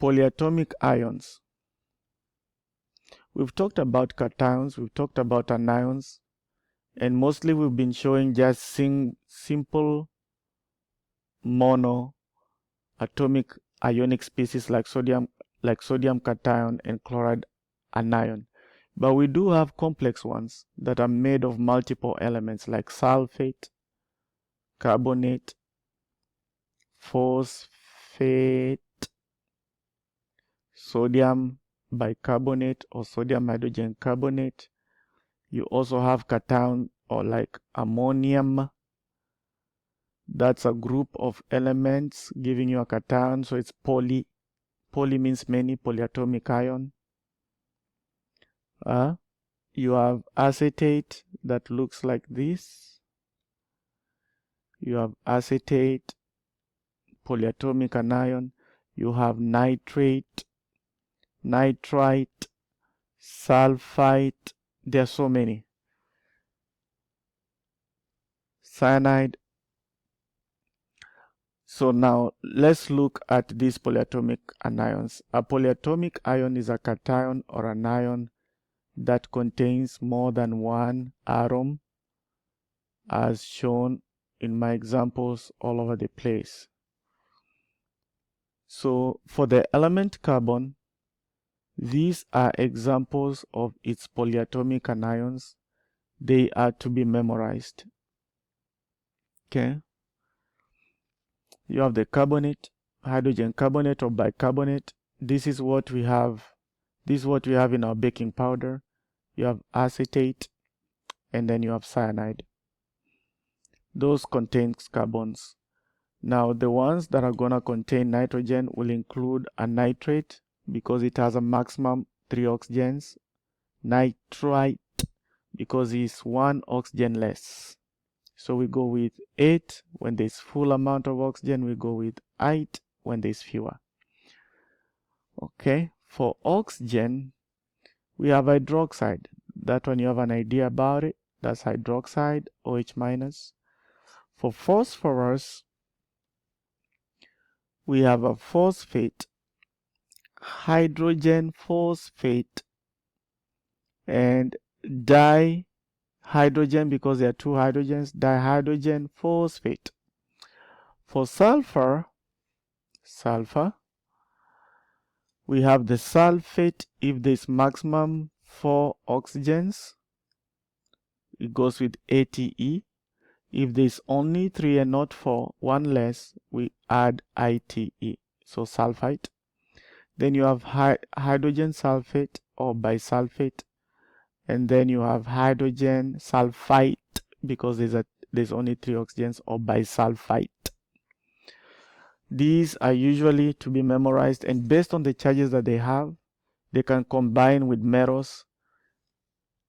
Polyatomic ions. We've talked about cations, we've talked about anions, and mostly we've been showing just simple monoatomic ionic species like sodium cation and chloride anion. But we do have complex ones that are made of multiple elements like sulfate, carbonate, phosphate, sodium bicarbonate or sodium hydrogen carbonate. You also have cation or like ammonium. That's a group of elements giving you a cation, so it's poly. Poly means many, polyatomic ion. You have acetate that looks like this. You have acetate, polyatomic anion. You have nitrate, nitrite, sulfite. There are so many. Cyanide. So now let's look at these polyatomic anions. A polyatomic ion is a cation or an ion that contains more than one atom, as shown in my examples all over the place. So for the element carbon, these are examples of its polyatomic anions. They are to be memorized. Okay. You have the carbonate, hydrogen carbonate or bicarbonate. This is what we have. This is what we have in our baking powder. You have acetate, and then you have cyanide. Those contain carbons. Now the ones that are going to contain nitrogen will include a nitrate because it has a maximum 3 oxygens. Nitrite because it's 1 oxygen less. So we go with 8 when there's full amount of oxygen. We go with 8 when there's fewer. Okay, for oxygen, we have hydroxide. That one you have an idea about it. That's hydroxide, OH minus. For phosphorus, we have a phosphate, hydrogen phosphate, and dihydrogen because there are 2 hydrogens, dihydrogen phosphate. For sulfur, we have the sulfate. If there's maximum 4 oxygens, it goes with ATE. If there's only 3 and not 4, 1 less, we add ITE, so sulfite. Then you have hydrogen sulfate or bisulfate, and then you have hydrogen sulfite because there's only 3 oxygens, or bisulfite. These are usually to be memorized, and based on the charges that they have, they can combine with metals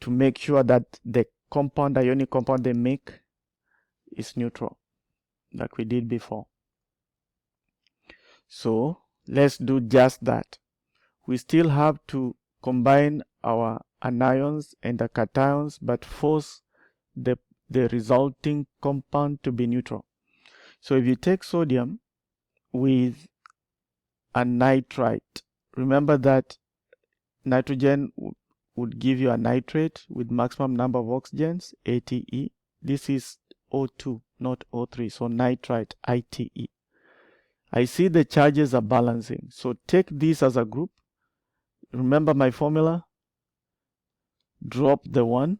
to make sure that the compound, ionic compound they make, is neutral, like we did before. So let's do just that. We still have to combine our anions and the cations, but force the resulting compound to be neutral. So if you take sodium with a nitrite, remember that nitrogen would give you a nitrate with maximum number of oxygens, ATE. This is O2, not O3, so nitrite, ITE. I see the charges are balancing, so take this as a group. Remember my formula? Drop the 1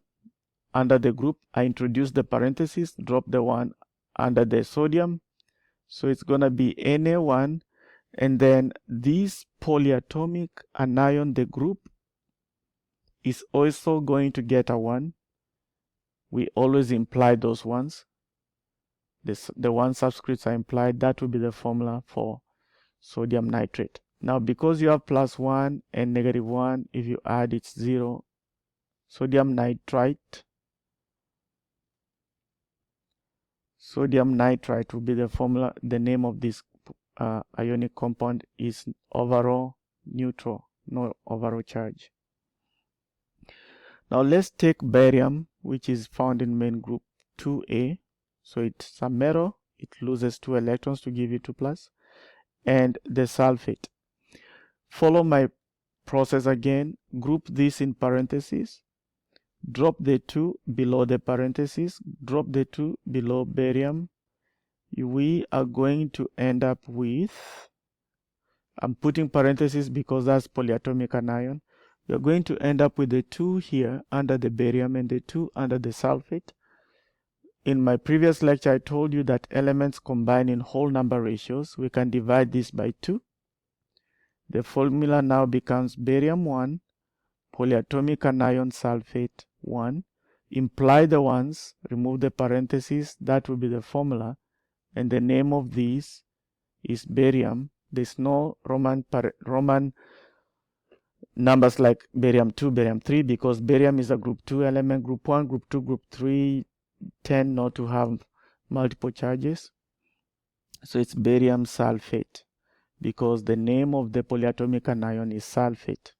under the group. I introduce the parentheses, drop the 1 under the sodium. So it's going to be Na1, and then this polyatomic anion, the group, is also going to get a 1. We always imply those ones. The 1 subscripts are implied. That will be the formula for sodium nitrate. Now, because you have +1 and -1, if you add, it's 0. Sodium nitrite. Sodium nitrite will be the formula. The name of this ionic compound is overall neutral, no overall charge. Now let's take barium, which is found in main group 2A. So it's a metal. It loses 2 electrons to give you 2+. And the sulfate. follow my process again. Group this in parentheses. Drop the 2 below the parentheses. Drop the 2 below barium. We are going to end up with, I'm putting parentheses because that's polyatomic anion. You're going to end up with the 2 here under the barium and the 2 under the sulfate. In my previous lecture, I told you that elements combine in whole number ratios. We can divide this by 2. The formula now becomes barium 1, polyatomic anion sulfate 1. Imply the ones, remove the parentheses, that will be the formula. And the name of this is barium. There's no Roman numbers like barium 2, barium 3, because barium is a group 2 element. Group 1, group 2, group 3 tend not to have multiple charges. So it's barium sulfate because the name of the polyatomic anion is sulfate.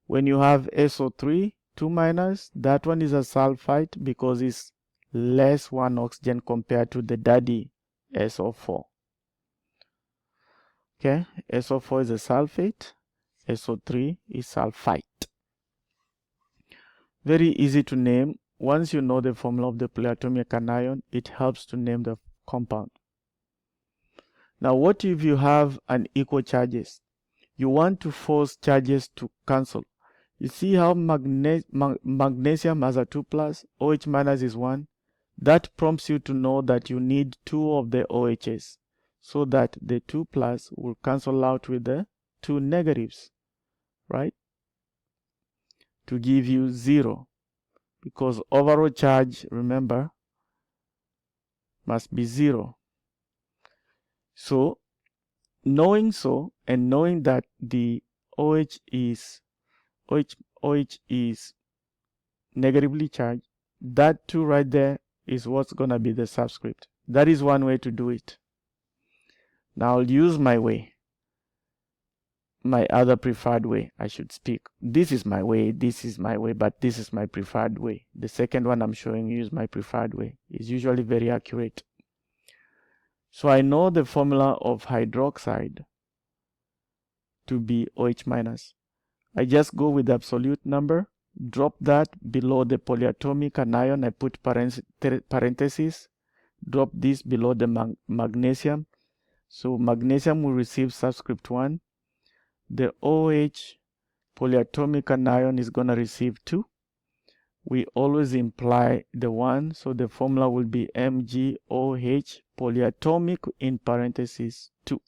When you have SO3, 2 minus, that one is a sulfite because it's less 1 oxygen compared to the daddy SO4. Okay, SO4 is a sulfate, SO3 is sulfite. Very easy to name. Once you know the formula of the polyatomic anion, it helps to name the compound. Now, what if you have unequal charges? You want to force charges to cancel. You see how magnesium has a 2 plus, OH minus is 1. That prompts you to know that you need 2 of the OHs, so that the 2 plus will cancel out with the 2 negatives, right? To give you 0. Because overall charge, remember, must be 0. So, knowing so, and knowing that the OH is negatively charged, that 2 right there is what's going to be the subscript. That is one way to do it. Now I'll use my way, my other preferred way, I should speak. This is my way, but this is my preferred way. The second one I'm showing you is my preferred way. It's usually very accurate. So I know the formula of hydroxide to be OH minus. I just go with the absolute number, drop that below the polyatomic anion. I put parentheses, drop this below the magnesium. So magnesium will receive subscript 1. The OH polyatomic anion is going to receive 2. We always imply the 1, so the formula will be MgOH polyatomic in parentheses 2.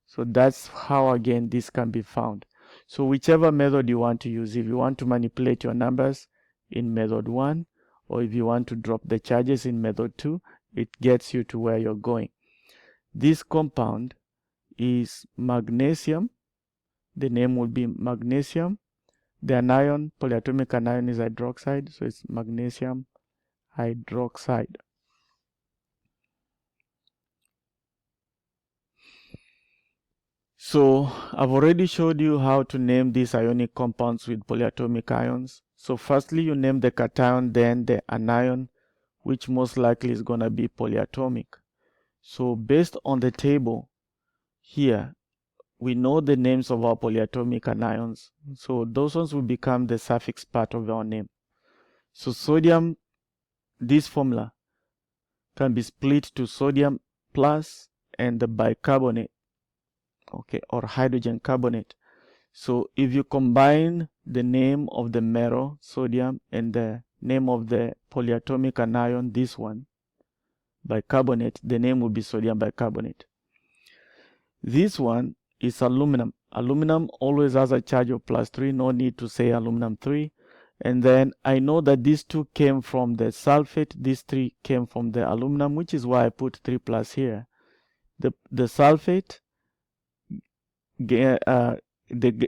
So that's how, again, this can be found. So whichever method you want to use, if you want to manipulate your numbers in method 1, or if you want to drop the charges in method 2, it gets you to where you're going. This compound is magnesium. The name will be magnesium. The anion, polyatomic anion, is hydroxide, so it's magnesium hydroxide. So I've already showed you how to name these ionic compounds with polyatomic ions. So firstly, you name the cation, then the anion, which most likely is going to be polyatomic. So based on the table here, we know the names of our polyatomic anions. So those ones will become the suffix part of our name. So sodium, this formula can be split to sodium plus and the bicarbonate, okay, or hydrogen carbonate. So if you combine the name of the metal, sodium, and the name of the polyatomic anion, this one, bicarbonate, the name will be sodium bicarbonate. This one is aluminum. Aluminum always has a charge of +3, no need to say aluminum 3. And then I know that these 2 came from the sulfate, these 3 came from the aluminum, which is why I put 3 plus here. The sulfate, the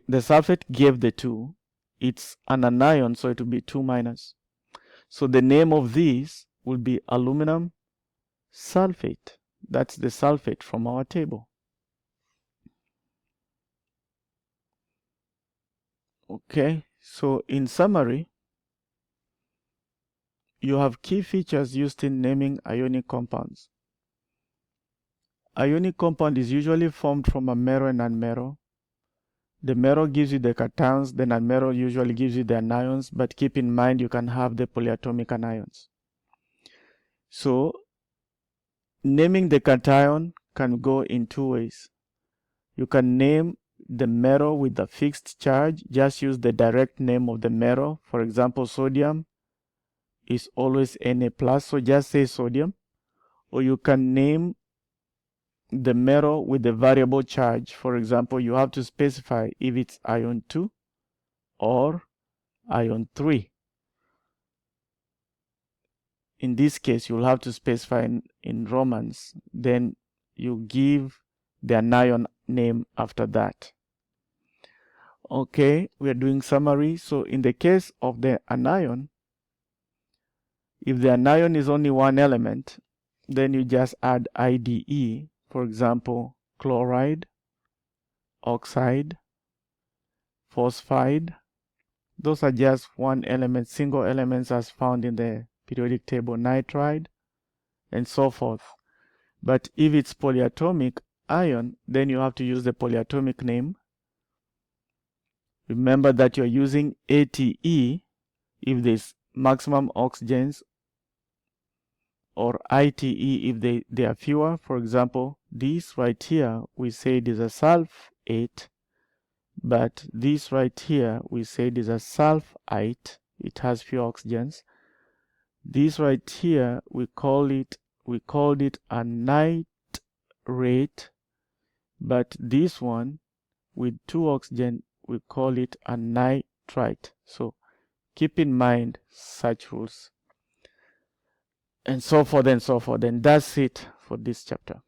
sulfate gave the 2. It's an anion, so it will be 2 minus. So the name of this will be aluminum sulfate. That's the sulfate from our table. Okay, so in summary, you have key features used in naming ionic compounds. Ionic compound is usually formed from a metal and nonmetal. The MERO gives you the cations, then a MERO usually gives you the anions, but keep in mind you can have the polyatomic anions. So naming the cation can go in two ways. You can name the MERO with a fixed charge, just use the direct name of the MERO. For example, sodium is always Na+, so just say sodium. Or you can name the MERO with a variable charge. For example, you have to specify if it's ion 2 or ion 3. In this case, you'll have to specify in Romans, then you give the anion name after that. Okay, we are doing summary. So in the case of the anion, if the anion is only one element, then you just add IDE. For example, chloride, oxide, phosphide. Those are just one element, single elements as found in the periodic table, nitride, and so forth. But if it's polyatomic ion, then you have to use the polyatomic name. Remember that you're using ATE if there's maximum oxygens, or ITE if they are fewer. For example, this right here, we say it is a sulfate, but this right here, we say it is a sulfite. It has few oxygens. This right here, we called it a nitrate, but this one with 2 oxygen, we call it a nitrite. So keep in mind such rules, and so forth and so forth. And that's it for this chapter.